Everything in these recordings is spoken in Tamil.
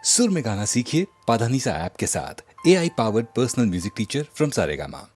सुर में गाना सीखिए पाधानीसा ऐप के साथ। AI powered personal music teacher from Saregama.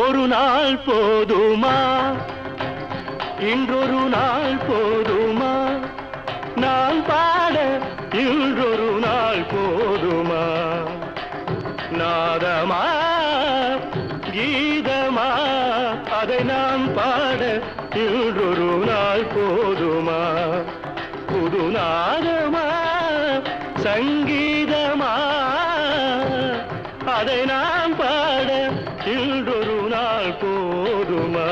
ஒரு நாள் போதுமா, இன்றொரு நாள் போதுமா, நான் பாட இன்றொரு நாள் போதுமா, நாதமா கீதமா அதை நான் பாட இன்றொரு நாள் போதுமா, புது நாதமா சங்கீதமா அதை நான் பாட இன்றொரு நாள் போதுமா.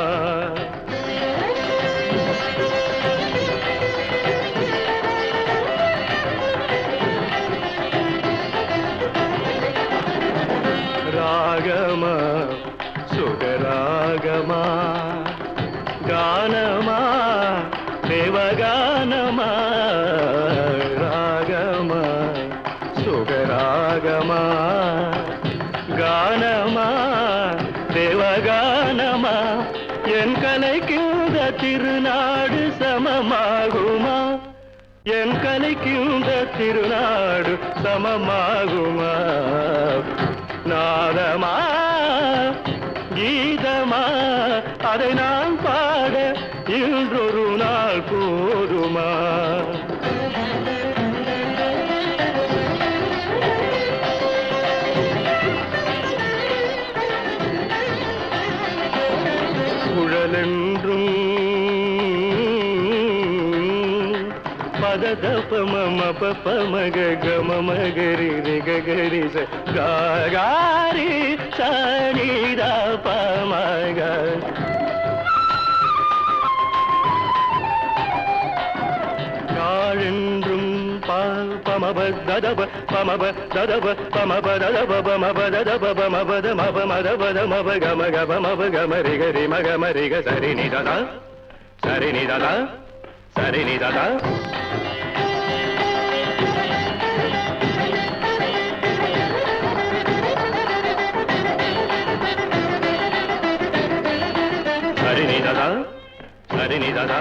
ராகமா சுகராகமா கானமா தேவகானமா ராகமா சுகராகமா கானமா தேவகானமா என் கலைக்கின்ற திருநாடு சமமாகுமா என் கலைக்கின்ற திருநாடு சமமாகுமா நாதமா கீதமா அதை நான் பாட இன்றொரு நாள் போதுமா குழலென்றும் பததபம பமக கமமகரி ரிகரி காரி சனிதா பமக நாளென்றும் பமப ததப பமப ததப பமப ததப பமப ததப பமபத மப மதபத மப கம கப மப கம ரிகரி மகம ரிக சரினி ததா சரினி ததா சரினி ததா சரினிததா சரினிததா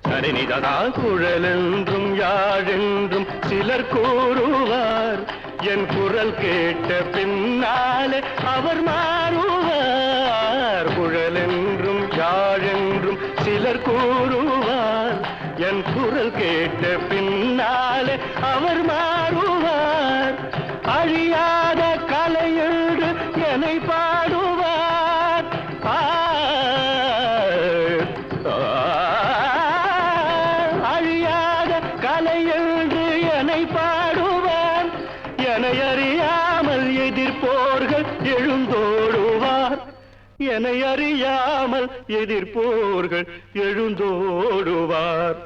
சரினிததா குழலென்றும் யாழென்றும் சிலர் கூறுவார் என் குரல் கேட்ட பின்னாலே அவர் மாறுவார் குழலென்றும் யாழென்றும் சிலர் கூறுவார் என் குரல் கேட்ட பின்னாலே அவர் மாறுவார் அழியாத கலையென்று என்னை பாடுவார் அழியாத கலையென்று என்னை பாடுவார் என்னை அறியாமல் எதிர்ப்போர்கள் எழுந்தோடுவார் என்னை அறியாமல் எதிர்ப்போர்கள் எழுந்தோடுவார்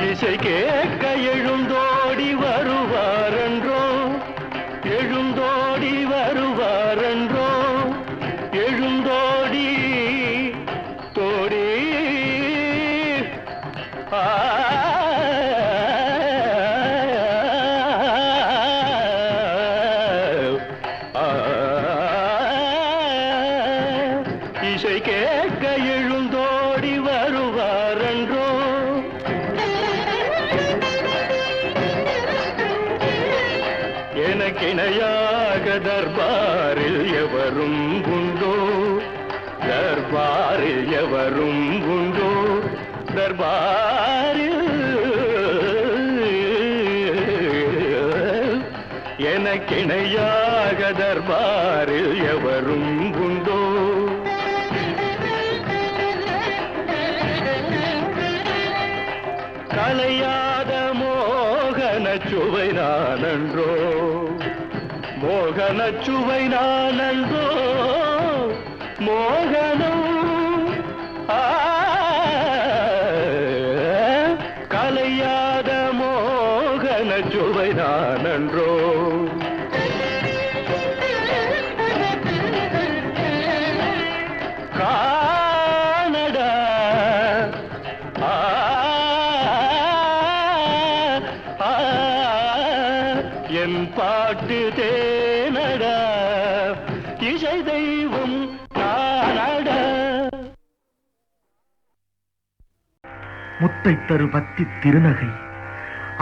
இசை கேட்க எழுந்தோடி வருவாரென்றோ எழுந்தோடி வருவாரென்றோ எழுந்தோடி தோடி இசை கேட்க எழுந்தோடி வருவாரென்றோ எனக்கிணையாக தர்பாரில் எவரும் உண்டோ தர்பாரில் எவரும் உண்டோ தர்பாரில் எனக்கிணையாக தர்பாரில் எவரும் உண்டோ கலையாத மோகன சுவை நானன்றோ மோகன சுவை நானன்றோ மோகனம் கலையாத மோகன சுவை நானன்றோ காணடா என் பாட்டு தேனடா இசை தெய்வம் நானடா முத்தை தரு பத்தி திருநகை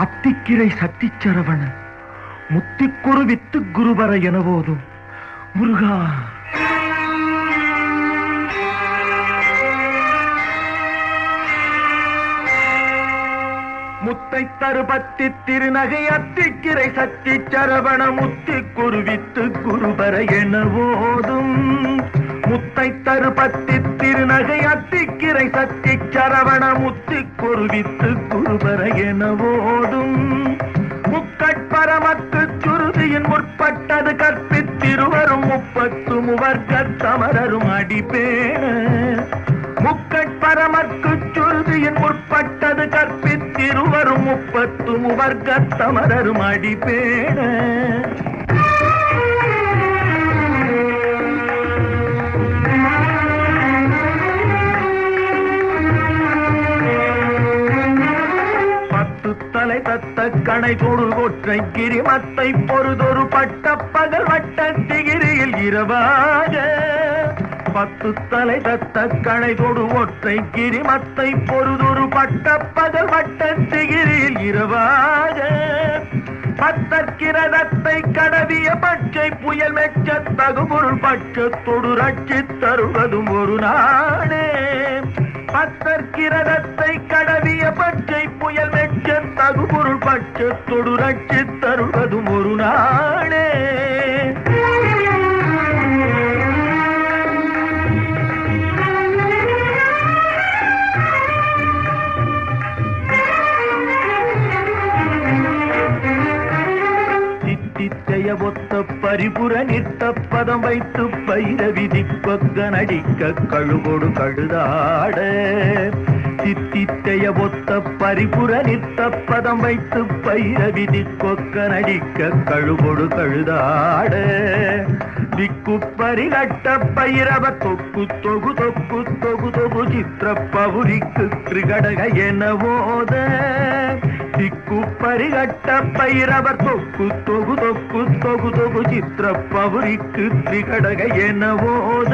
அத்திக்கிரை சத்திச்சரவண முத்திக்குரு வித்து குருபர எனவோதும் முருகா முத்தை தருபத்தி திருநகை அத்திக்கிரை சத்தி சரவண முத்தி குருவித்து குருபர எனவோதும் முத்தை தருபத்தி திருநகை அத்திக்கிரை சத்தி சரவண முத்தி குருவித்து குருபர எனவோதும் முக்கட்பரமக்கு சுருதியின் முற்பட்டது கற்பித்திருவரும் முப்பத்து முவர்க்க சமரரும் அடிப்பேண முக்கட்பரமற்குச் சுருதியின் முற்பட்டது கற்பித்திருவரும் 30 முவர்க்கத்தமரரும் அடிபேண தலை தத்த கணை தொடு ஒற்றை கிரிமத்தை பொறுதொரு பட்ட பகல் வட்ட திகிரியில் இரவாக 10 தலை தத்த கணை தொடு ஒற்றை கிரிமத்தை பொறுதொரு பட்ட பகல் வட்ட திகிரியில் இரவாக பத்தற்கிரதத்தை கடவிய பச்சை புயல் மெச்ச தகுபொருள் பட்சத்தொடு ரட்சி தருவதும் ஒரு நாடே பத்தற்கிரதத்தை கடவிய பச்சை புயல் மெச்ச தகுபொருள் பட்சத்தொடு ரட்சி தருவதும் ஒரு நாடே ஒத்த பரிபுர நிற்ற பதம் வைத்து பைரவி திப்பக்க நடிக்க கழுகொடு கழுதாட சித்தித்தைய ஒத்த பரிபுர நிற்ற பதம் வைத்து பைரவி திப்பக்க நடிக்க கழுகொடு கழுதாட திக்கு பரிகட்ட பைரவ தொக்கு தொகு தொக்கு தொகு தொகு சித்திர பவுரிக்கு கிருகடக எனவோத திக்கு பரிகட்ட பைரவர் தொக்கு தொகு தொக்கு தொகு தொகு சித்திர பவுரிக்கு திரிகடக எனவோத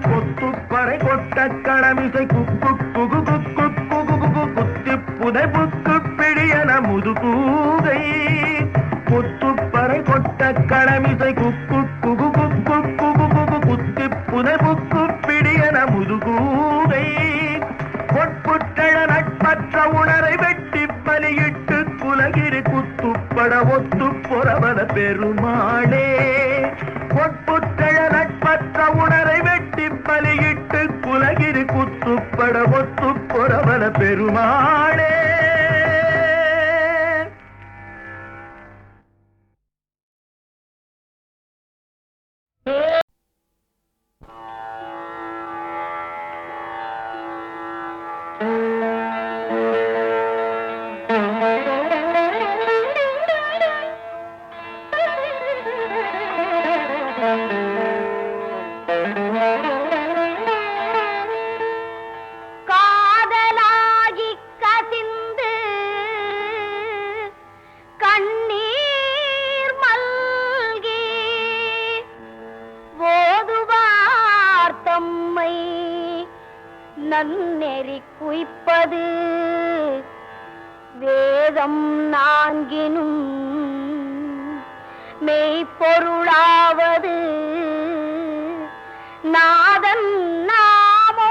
கொத்துப்பறை கொட்ட கடமிசை குக்கு குகு குக்கு குகு குகு குத்தி புதை புக்கு பிடியன முதுகூகை கொத்துப்பறை கொட்ட கடமிசை குக்கு குகு குக்கு குகு குகு குத்தி புதை புக்கு பிடியன முதுகூகை பொற்புற்றழ நட்பற்ற உணரை வெட்டி பலியிட்டு குலகிரி குத்துப்பட ஒத்து பொறவன பெருமாளே பொற்புற்றழ நட்பற்ற உணரை வெட்டி பலியிட்டு குலகிரி குத்துப்பட ஒத்து பொறவன பெருமாளே காதலாகி கசிந்து கண்ணீர் மல்கி ஓதுவார் தம்மை நன்னெறி குய்ப்பது வேதம் நான்கினும் மெய்ப்பொருளாவது நாதன் நாமோ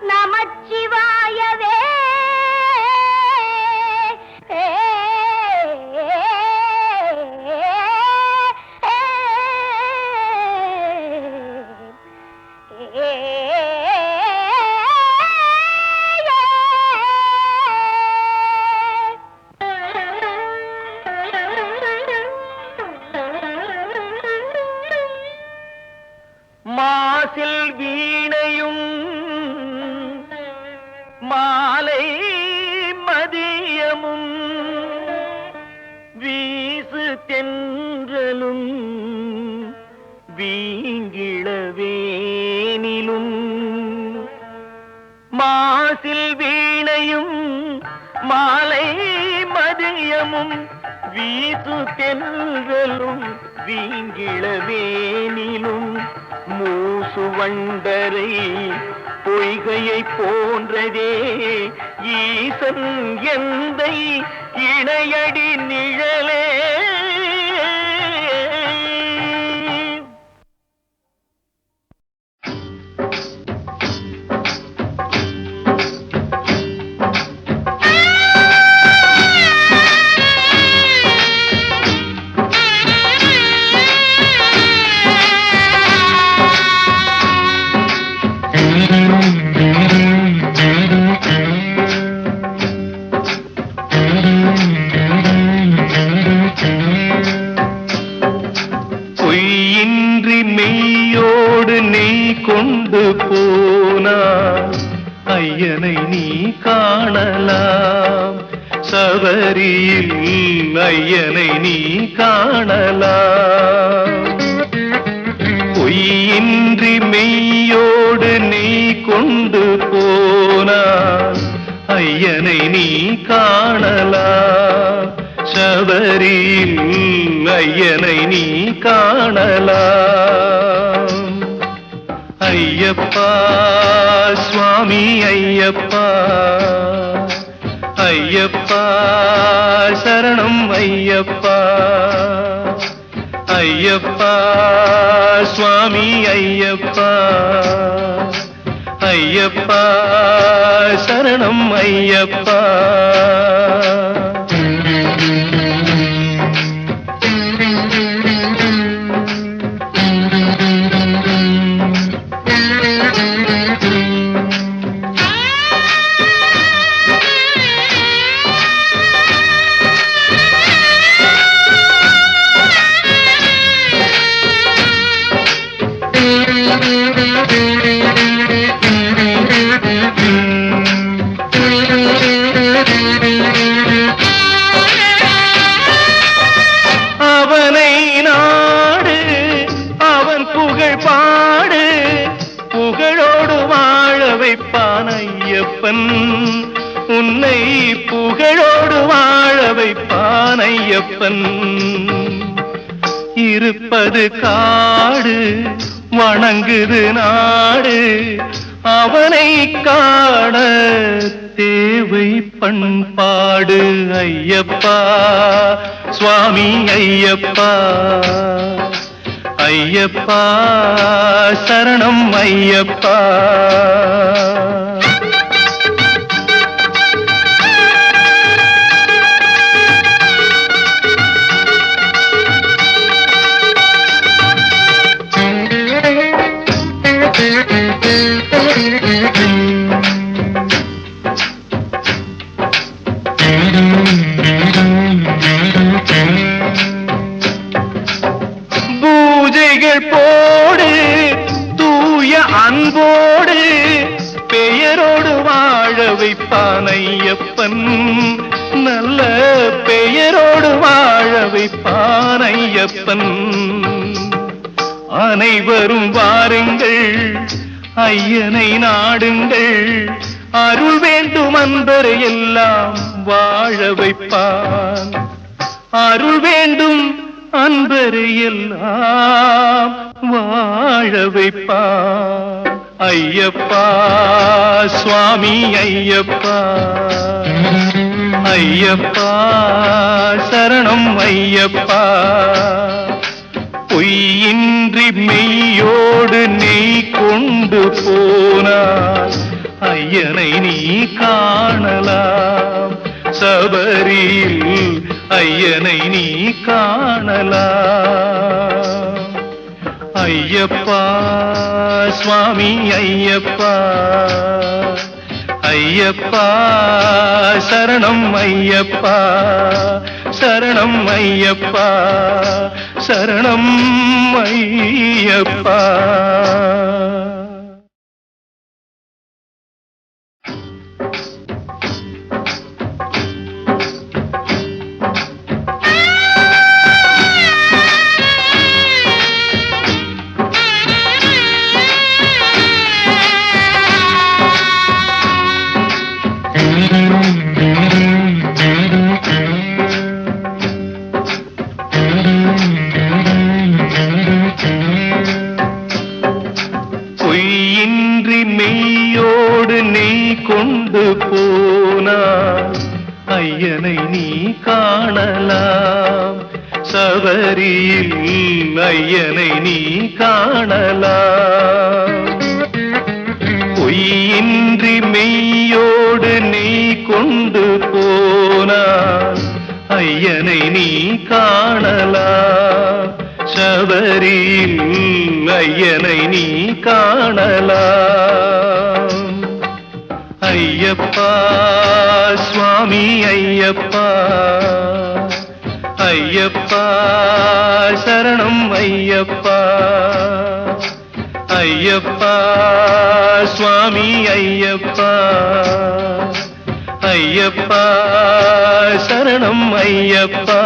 நமச்சிவாயவே மாசில் வீணையும் மாலை மதியமும் வீசு தென்றலும் வீங்கிளவேனிலும் மாசில் வீணையும் மாலை மதியமும் வீசு தென்றலும் வீங்கிளவேனிலும் மூசு வண்டரை பொய்கையை போன்றதே ஈசன் எந்தை இணையடி நிழலே நீ கொண்டு போனாய் ஐயனை நீ காணலாம் சபரியில் ஐயனை நீ காணலாம் பொய்யின்றி மெய்யோடு நீ கொண்டு போனாய் ஐயனை நீ காணலாம் சபரியில் ஐயனை நீ காணலாம் ஐயப்பா சுவாமி ஐயப்பா ஐயப்பா சரணம் ஐயப்பா ஐயப்பா சுவாமி ஐயப்பா ஐயப்பா சரணம் ஐயப்பா அவனை நாடு அவன் புகழ் பாடு புகழோடு வாழ வைப்பான் ஐயப்பன் உன்னை புகழோடு வாழ வைப்பான் ஐயப்பன் இருப்பது காடு வணங்குது நாடு அவனை காண தேவை பண்பாடு ஐயப்பா சுவாமி ஐயப்பா ஐயப்பா சரணம் ஐயப்பா பூஜைகள் போடு தூய அன்போடு பெயரோடு வாழ வைப்பான் ஐயப்பன் நல்ல பெயரோடு வாழ வைப்பான் ஐயப்பன் அனைவரும் வாருங்கள் ஐயனை நாடுங்கள் அருள் வேண்டும் அன்பரை எல்லாம் வாழ வைப்பான் அருள் வேண்டும் அன்பரை எல்லாம் வாழ வைப்பான் ஐயப்பா சுவாமி ஐயப்பா ஐயப்பா சரணம் ஐயப்பா பொய்யின்றி மெய்யோடு நீ கொண்டு போனாய் ஐயனை நீ காணலாம் சபரியில் ஐயனை நீ காணலாம் ஐயப்பா சுவாமி ஐயப்பா ஐயப்பா சரணம் ஐயப்பா சரணம் ஐயப்பா சரணம் ஐயப்பா பொய்யின்றி மெய்யோடு நீ கொண்டு போனாய் ஐயனை நீ காணலாம் சபரியில் ஐயனை நீ காணலாம் பொய்யின்றி மெய்யோடு நீ கொண்டு போனாய் ஐயனை நீ காணலாம் சபரியில் ஐயனை நீ காணலாம் ஐயப்பா சுவாமி ஐயப்பா ஐயப்பா சரணம் ஐயப்பா ஐயப்பா சுவாமி ஐயப்பா ஐயப்பா சரணம் ஐயப்பா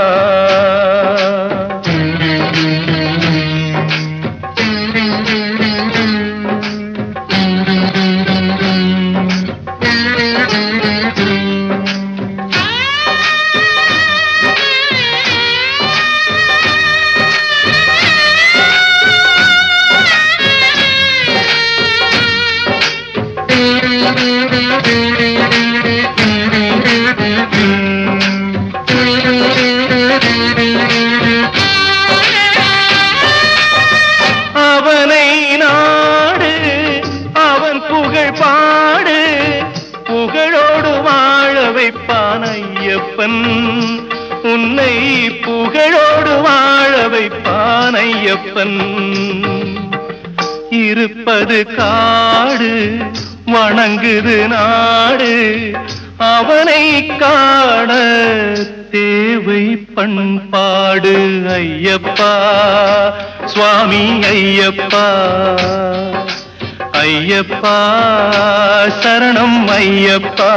அவனை நாடு அவன் புகழ் பாடு புகழோடு வாழ வைப்பான் ஐயப்பன் உன்னை புகழோடு வாழ வைப்பான் ஐயப்பன் இருப்பது காடு வணங்குது நாடு அவனை காண தேவை பண்பாடு ஐயப்பா சுவாமி ஐயப்பா ஐயப்பா சரணம் ஐயப்பா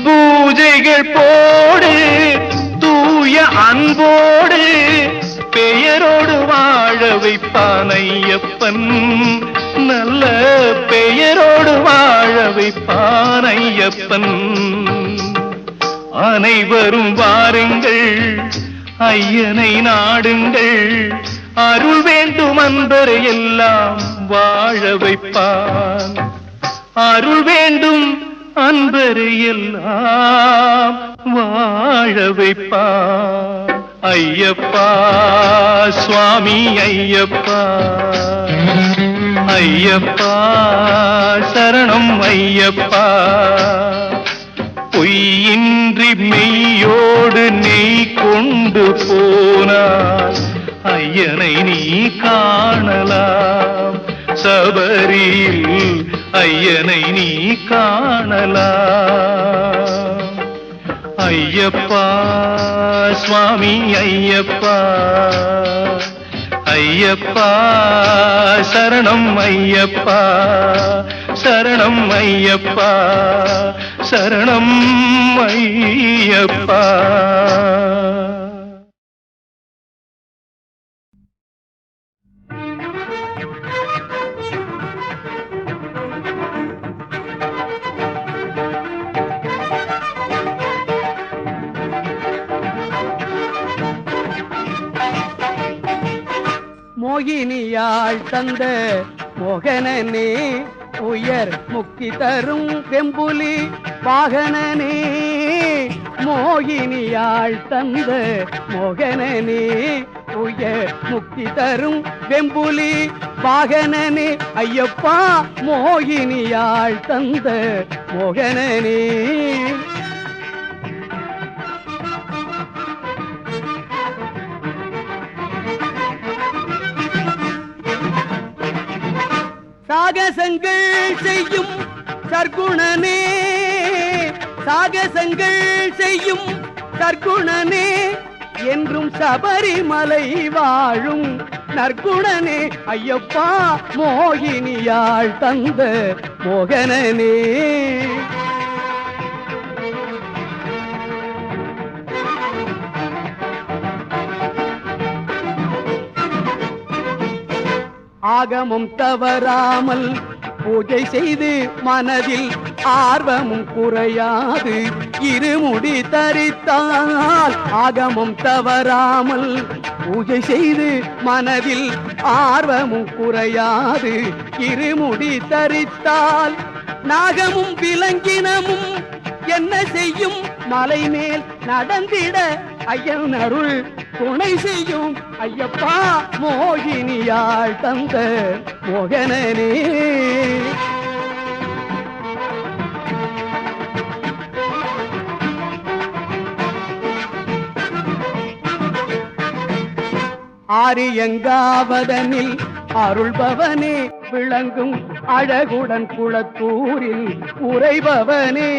பூஜைகள் போடு தூய அன்போடு பெயரோடு வாழ வைப்பான் ஐயப்பன் நல்ல பெயரோடு வாழ வைப்பான் ஐயப்பன் அனைவரும் வாருங்கள் ஐயனை நாடுங்கள் அருள் வேண்டும் அன்பரை எல்லாம் வாழ வைப்பான் அருள் வேண்டும் அன்பரை எல்லாம் வாழ வைப்பான் ஐயப்பா சுவாமி ஐயப்பா ஐயப்பா சரணம் ஐயப்பா பொய்யின்றி மெய்யோடு நெய் கொண்டு போனாய் ஐயனை நீ காணலாம் சபரியில் ஐயனை நீ காணலாம் ஐயப்பா சுவாமி ஐயப்பா ஐயப்பா சரணம் ஐயப்பா சரணம் ஐயப்பா சரணம் ஐயப்பா மோகினியாள் தந்த மோகனனே உயர் முக்தி தரும் வெம்புலி வாகனனே மோகினியாள் தந்த மோகனனே உயர் முக்தி தரும் வெம்புலி வாகனனே ஐயப்பா மோகினியாள் தந்த மோகனனே சாகசங்கள் செய்யும் சர்க்குணனே சாகசங்கள் செய்யும் சர்க்குணனே என்றும் சபரிமலை வாழும் நற்குணனே ஐயப்பா மோகினியாள் தந்த மோகனனே ஆகமும் தவறாமல் பூஜை செய்து மனதில் ஆர்வமும் குறையாது இருமுடி தரித்தால் ஆகமும் தவறாமல் பூஜை செய்து மனதில் ஆர்வமும் குறையாது இருமுடி தரித்தால் நாகமும் விலங்கினமும் என்ன செய்யும் மலை மேல் நடந்திட ஐயன் அருள் துணை செய்யும் ஐயப்பா மோகினியாள் தந்த மோகனனே ஆரியங்காவதனில் அருள்பவனே விளங்கும் அழகுடன் குளத்தூரில் உறைபவனே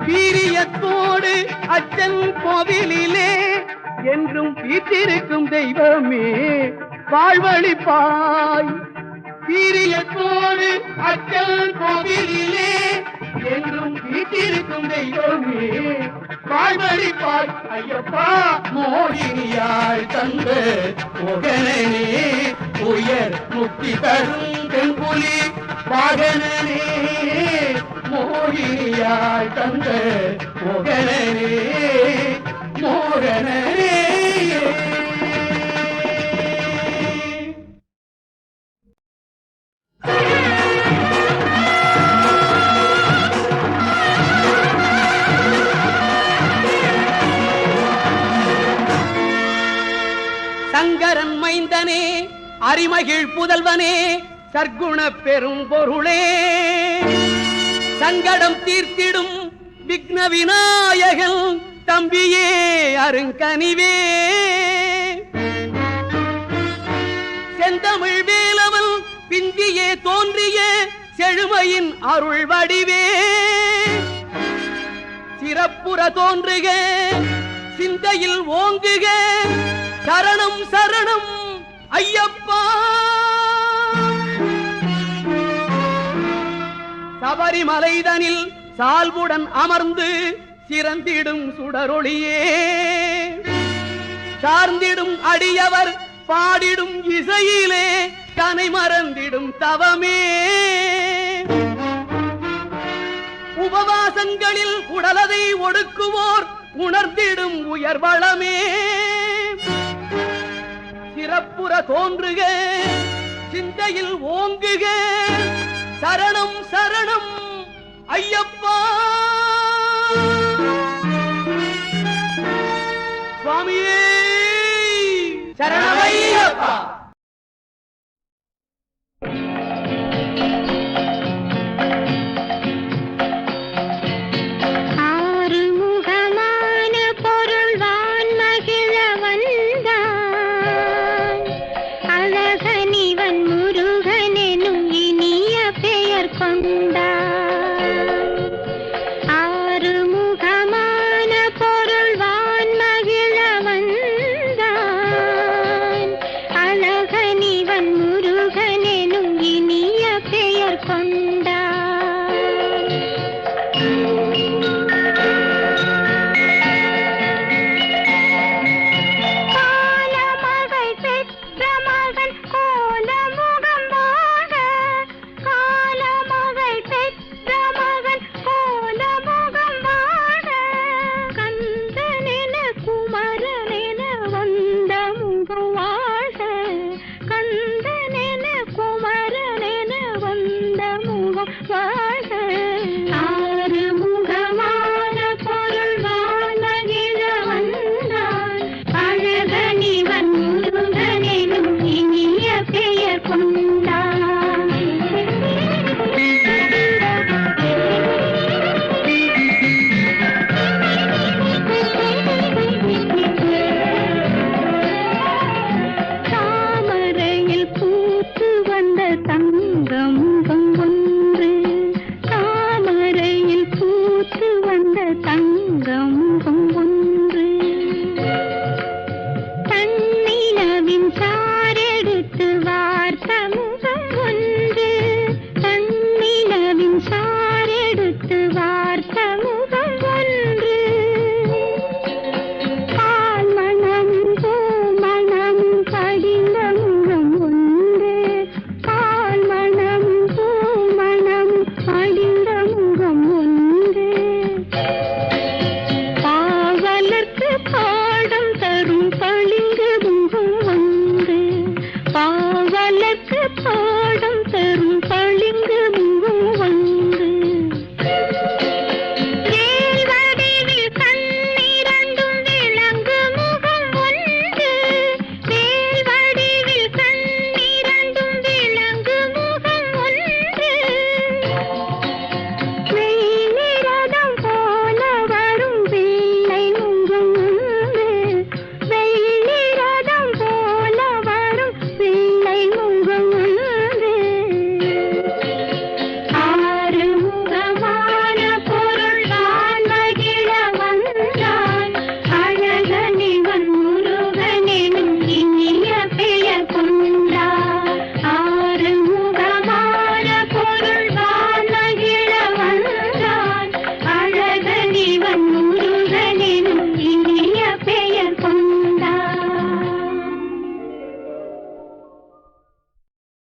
வீரியத்தோடு அச்சன் கோவிலிலே என்றும் வீற்றிருக்கும் தெய்வமே வாழ்வழிப்பாய் வீரியத்தோடு அச்சன் கோவிலிலே என்றும் வீற்றிருக்கும் தெய்வமே வாழ்வழிப்பாய் ஐயப்பா மோகினியாள் தந்த முகனே உயர் முக்தி தரும் தென்புலி வாகனனே மோகினியாள் தந்த முகனே மோகனனே சங்கரன் மைந்தனே அரிமகிழ் புதல்வனே சர்க்குண பெரும் பொருளே சங்கடம் தீர்த்திடும் விக்ன விநாயகன் தம்பியே அருங்கனிவே செந்தமிழ் வேலவன் பிந்தியே தோன்றிய செழுமையின் அருள் வடிவே சிறப்புற தோன்றுக சிந்தையில் ஓங்குக சரணம் சரணம் ஐயப்பா சபரிமலைதனில் சால்புடன் அமர்ந்து சிறந்திடும் சுடரொளியே சார்ந்திடும் அடியவர் பாடிடும் இசையிலே தனை மறந்திடும் தவமே உபவாசங்களில் உடலதை ஒடுக்குவோர் உணர்ந்திடும் உயர்வளமே சிறப்புற தோன்றுக சிந்தையில் ஓங்குக சரணம் சரணம் ஐயப்பா சுவாமியே சரணமையப்பா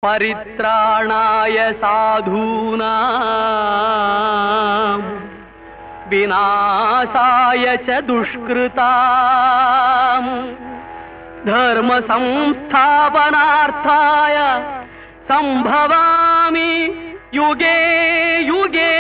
परित्राणाय साधूनां विनाशाय च दुष्कृतां धर्म संस्थापनार्थाय संभवामि युगे युगे।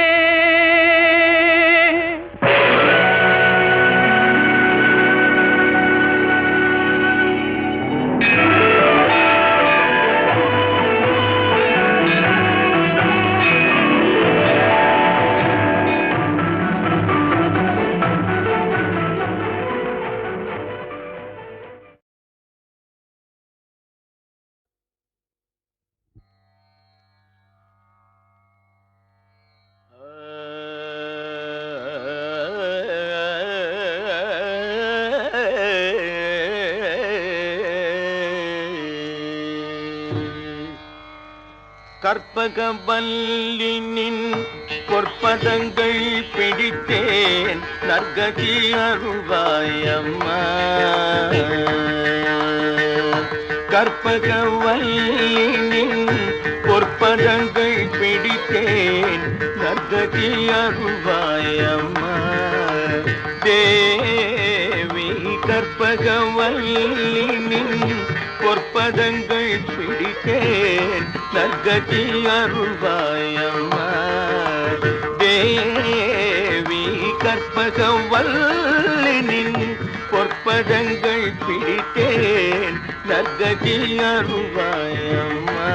கற்பகவல்லினின் பொற்பதங்கள் பிடித்தேன் நற்கதி அருள்வாயம்மா. கற்பகவல்லினின் பொற்பதங்கள் பிடித்தேன் நற்கதி அருள்வாயம்மா. தேவி கற்பகவல்லினின் பொற்பதங்கள் பிடித்தேன் நற்கதி அருள்வாயம்மா. தேவி கற்பகவல்லினின் பொற்பதங்கள் பிடித்தேன் நற்கதி அருள்வாயம்மா.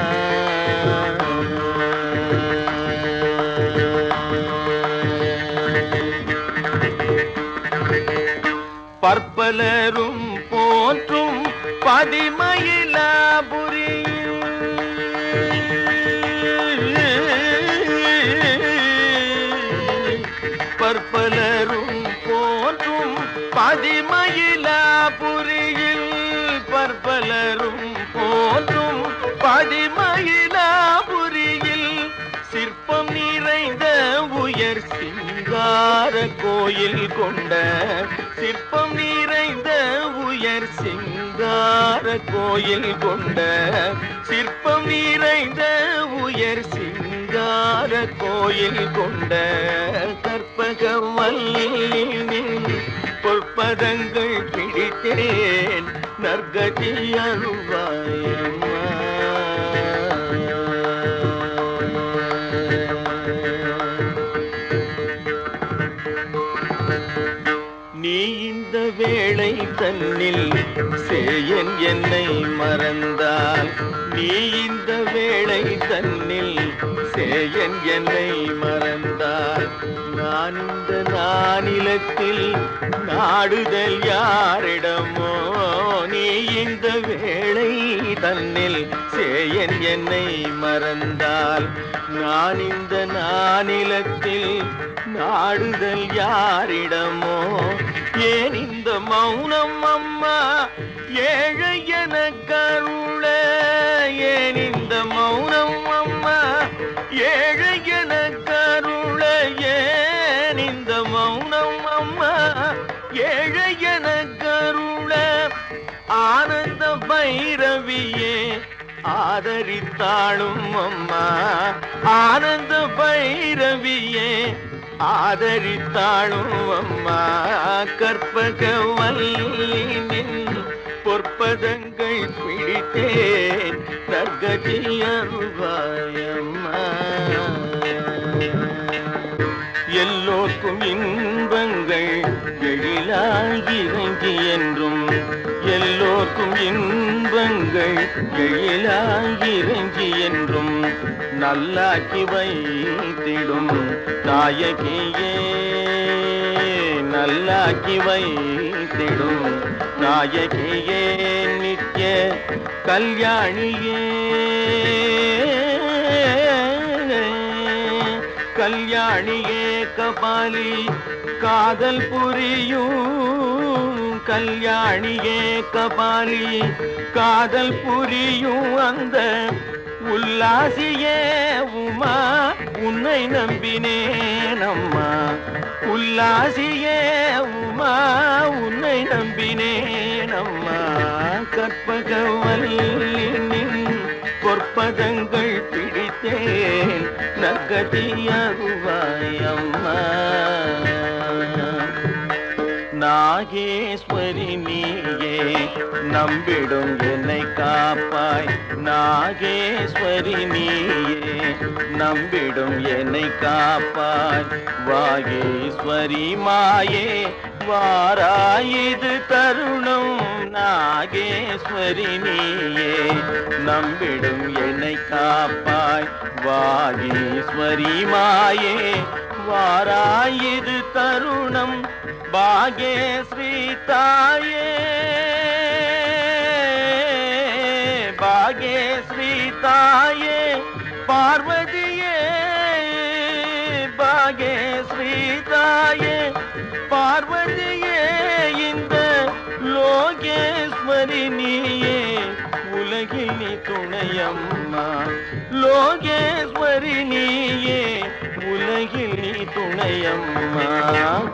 பற்பலரும் போற்றும் பதிமயிலாபுரி பற்பலரும் போற்றும் பதிமயிலாபுரியில் பற்பலரும் போற்றும் பதிமயிலாபுரியில் சிற்பம் நிறைந்த உயர் சிங்கார கோயில் கொண்ட சிற்பம் நிறைந்த உயர் சிங்கார கோயில் கொண்ட சிற்பம் நிறைந்த உயர் சிங்கார கோயில் கொண்ட கற்பகவல்லினின் பொற்பதங்கள் பிடித்தேன் நற்கதி அருள்வாயம்மா. நீ இந்த வேளை தன்னில் சேயன் என்னை மறந்தால் நீ இந்த வேளை தன்னில் சேயன் என்னை மறந்தால் நான் இந்த நானிலத்தில் நாடுதல் யாரிடமோ. நீ இந்த வேளை தன்னில் சேயன் என்னை மறந்தால் நான் இந்த நானிலத்தில் நாடுதல் யாரிடமோ. ஏன் இந்த மௌனம் அம்மா ஏழை என கருள. ஏன் இந்த மௌனம் அம்மா ஏழை என கருள. ஏன் இந்த மௌனம் அம்மா ஏழை என கருள. ஆனந்த பைரவியே ஆதரித்தாளும் அம்மா. ஆனந்த பைரவியே ஆதரித்தாளும் அம்மா. கற்பகவல்லினின் பொற்பதங்கள் பிடித்தேன் நற்கதி அருள்வாயம்மா. எல்லோர்க்கும் இன்பங்கள் எழிலாகி இறங்கி என்றும் எல்லோர்க்கும் இன்பங்கள் எழிலாகி இறங்கி என்றும் நல்லாக்கி வைத்திடும் நாயகியே. நல்லாக்கி வைத்திடும் நாயகியே நித்ய கல்யாணியே. கல்யாணியே கபாலி காதல் புரியும். கல்யாணியே கபாலி காதல் புரியும் அந்த உல்லாசியே உமா உன்னை நம்பினேன் அம்மா. உல்லாசியே உமா உன்னை நம்பினேன் அம்மா. கற்பகவல்லினின் பொற்ப பொற்பதங்கள் பிடித்தேன் நற்கதி அருவாயம்மா. நாகேஸ்வரி நீயே நம்பிடும் என்னை காப்பாய். நாகேஸ்வரி நீயே நம்பிடும் என்னை காப்பாய். வாகேஸ்வரி மாயே வாராயிது தருணம். நாகேஸ்வரி நீயே நம்பிடும் என்னை காப்பாய். வாகேஸ்வரி மாயே வாராயிது தருணம். பாகேஸ்ரீ தாயே பாகேஸ்ரீ தாயே பார்வதியே பாகேஸ்ரீ தாயே பார்வதியே இந்த லோகேஸ்வரி நீயே உலகில் நீ துணையம்மா. லோகேஸ்வரி நீயே உலகில் நீ துணையம்மா.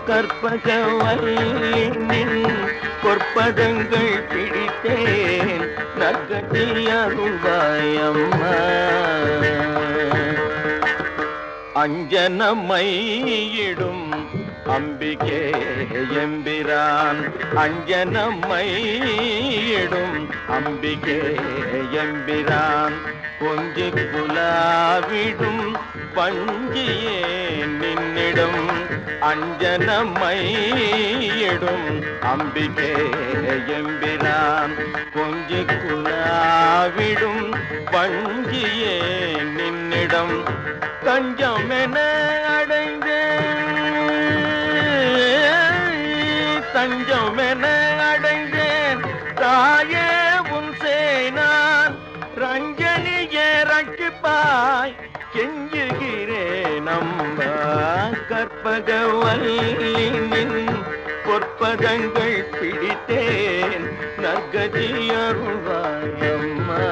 கற்பகவல்லின் பொற்பதங்கள் பிடித்தேன் நற்கதி அருள்வாயம்மா. அஞ்சனமையிடும் அம்பிகே எம்பிரான். அஞ்சனமையிடும் அம்பிகே எம்பிரான். கொஞ்சி குலாவிடும் பஞ்சியே நின்னிடும். அஞ்சனமையிடும் அம்பிகே எம்பிரான். கொஞ்சி குலாவிடும் பஞ்சியே நின்னிடம். தஞ்சமென அடைந்தேன் தஞ்சமென அடைந்தேன் தாயே உன் சேனான். ரஞ்சனியே ரட்சிப்பாய் கெஞ்சுகிறேன் அம்மா. கற்பகவல்லின் பொற்பதங்கள் பிடித்தேன் நற்கதி அருள்வாயம்மா.